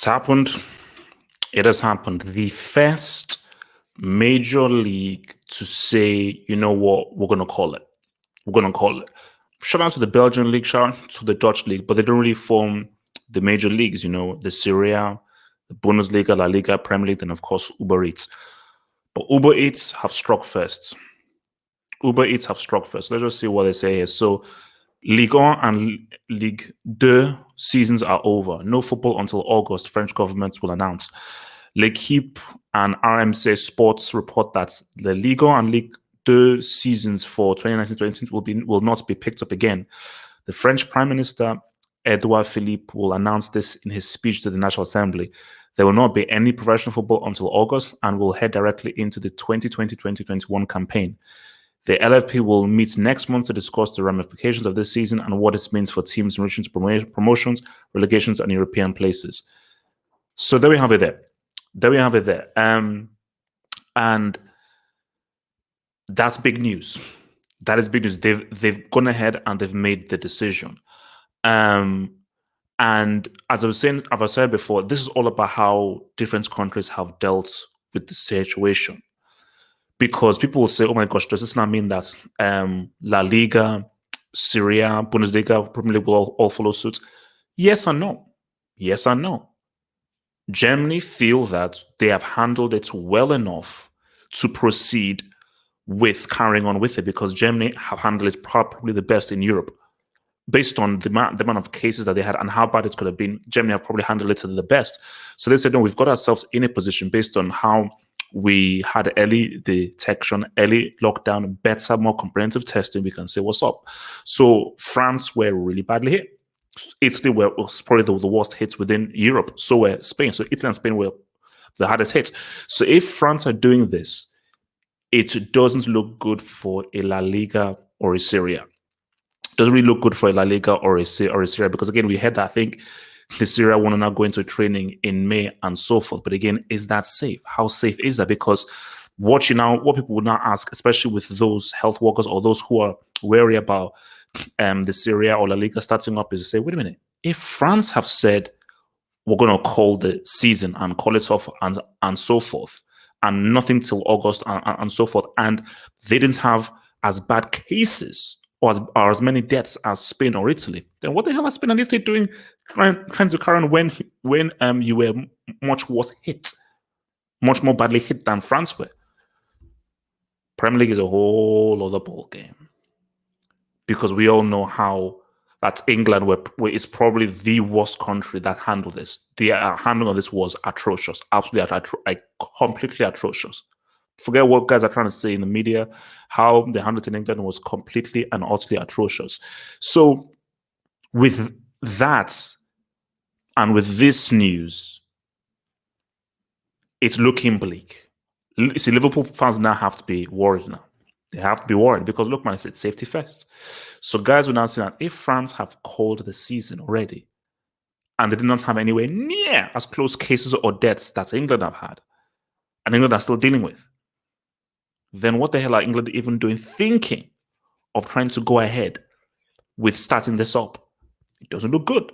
It's happened. It has happened. The first major league to say, you know what, we're going to call it. We're going to call it. Shout out to the Belgian league, shout out to the Dutch league, but they don't really form the major leagues, the Serie, the Bundesliga, La Liga, Premier League, and of course, Uber Eats. But Uber Eats have struck first. Let's just see what they say here. So, Ligue 1 and Ligue 2 seasons are over. No football until August, French government will announce. L'Equipe and RMC Sports report that the Ligue 1 and Ligue 2 seasons for 2019-2020 will not be picked up again. The French Prime Minister, Edouard Philippe, will announce this in his speech to the National Assembly. There will not be any professional football until August and will head directly into the 2020-2021 campaign. The LFP will meet next month to discuss the ramifications of this season and what it means for teams in relation to promotions, relegations, and European places. So there we have it there. And that's big news. That is big news. They've gone ahead and they've made the decision. And as I've said before, this is all about how different countries have dealt with the situation. Because people will say, oh my gosh, does this not mean that La Liga, Serie, Bundesliga, Premier League will all follow suit? Yes and no. Yes and no. Germany feel that they have handled it well enough to proceed with carrying on with it because Germany have handled it probably the best in Europe. Based on the amount of cases that they had and how bad it could have been, Germany have probably handled it to the best. So they said, no, we've got ourselves in a position based on how we had early detection, early lockdown, better, more comprehensive testing. We can say what's up. So France were really badly hit. Italy was probably the worst hits within Europe. So were Spain. So Italy and Spain were the hardest hits. So if France are doing this, it doesn't look good for a La Liga or a Serie. Doesn't really look good for a La Liga or a Serie because again, we had that. I think the Serie want to now go into training in May and so forth. But again, is that safe? How safe is that? Because what people would now ask, especially with those health workers or those who are wary about the Serie or La Liga starting up, is to say, wait a minute, if France have said we're going to call the season and call it off and so forth, and nothing till August and so forth, and they didn't have as bad cases or as many deaths as Spain or Italy, then what the hell are Spain and Italy doing trying to carry on when you were much worse hit, much more badly hit than France were? Premier League is a whole other ball game because we all know how that England is probably the worst country that handled this. The handling of this was atrocious, absolutely completely atrocious. Forget what guys are trying to say in the media. How they handled it in England was completely and utterly atrocious. So with that and with this news, it's looking bleak. See, Liverpool fans now have to be worried now. They have to be worried because, look, man, it's safety first. So guys will now say that if France have called the season already and they did not have anywhere near as close cases or deaths that England have had, and England are still dealing with, then what the hell are England even doing thinking of trying to go ahead with starting this up? It doesn't look good.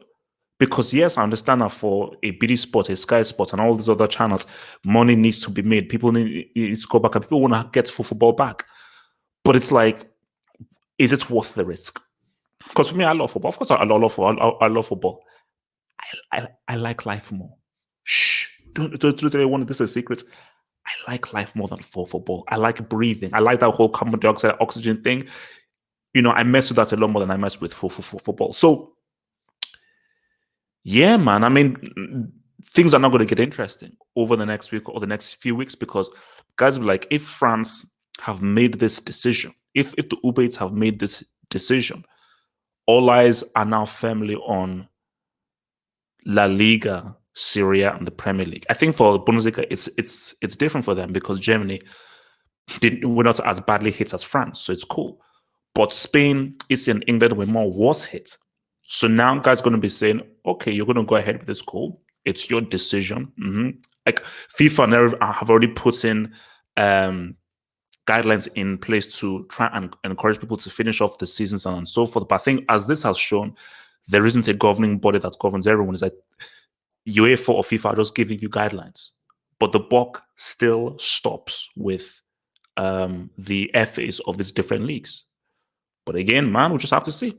Because yes, I understand that for a BT Sport, a Sky Sports, and all these other channels, money needs to be made. People need to go back and people want to get full football back. But it's like, is it worth the risk? Because for me, I love football. Of course, I love football. I like life more. Shh. Don't tell anyone this is a secret. I like life more than football. I like breathing. I like that whole carbon dioxide, oxygen thing. I mess with that a lot more than I mess with football. So, yeah, man. I mean, things are not going to get interesting over the next week or the next few weeks because guys will be like, if France have made this decision, if the Uber Eats have made this decision, all eyes are now firmly on La Liga, Serie, and the Premier League. I think for Bundesliga, it's different for them because Germany were not as badly hit as France, so it's cool. But Spain, Italy, and England were more worse hit. So now guys are going to be saying, okay, you're going to go ahead with this call. It's your decision. Like FIFA have already put in guidelines in place to try and encourage people to finish off the seasons and so forth. But I think as this has shown, there isn't a governing body that governs everyone. It's like UEFA or FIFA are just giving you guidelines, but the buck still stops with the FAs of these different leagues. But again, man, we just have to see.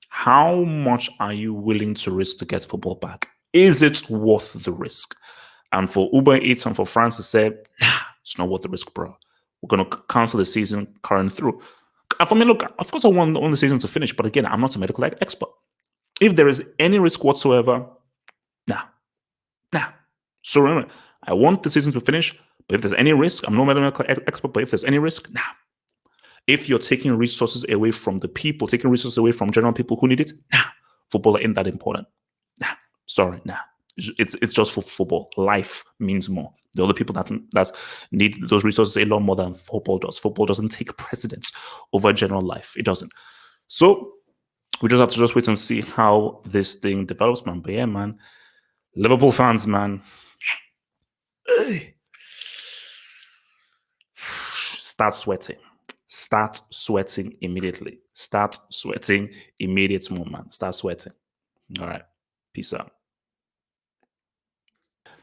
How much are you willing to risk to get football back? Is it worth the risk? And for Uber Eats and for France to say, nah, it's not worth the risk, bro. We're going to cancel the season current through. And for me, look, of course I want the season to finish, but again, I'm not a medical expert. If there is any risk whatsoever, nah. So remember, I want the season to finish, but if there's any risk, I'm no medical expert, but if there's any risk, nah. If you're taking resources away from the people, taking resources away from general people who need it, nah. Football ain't that important. Nah. Sorry, nah. It's just for football. Life means more. The other people that need those resources a lot more than football does. Football doesn't take precedence over general life. It doesn't. So we just have to just wait and see how this thing develops, man. But yeah, man, Liverpool fans, man, start sweating. Start sweating immediately. Start sweating immediate moment. Start sweating. All right. Peace out.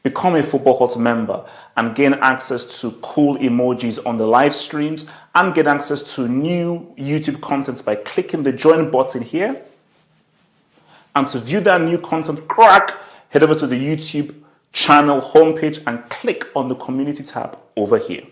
Become a Football Hut member and gain access to cool emojis on the live streams and get access to new YouTube content by clicking the join button here. And to view that new content, head over to the YouTube channel homepage and click on the community tab over here.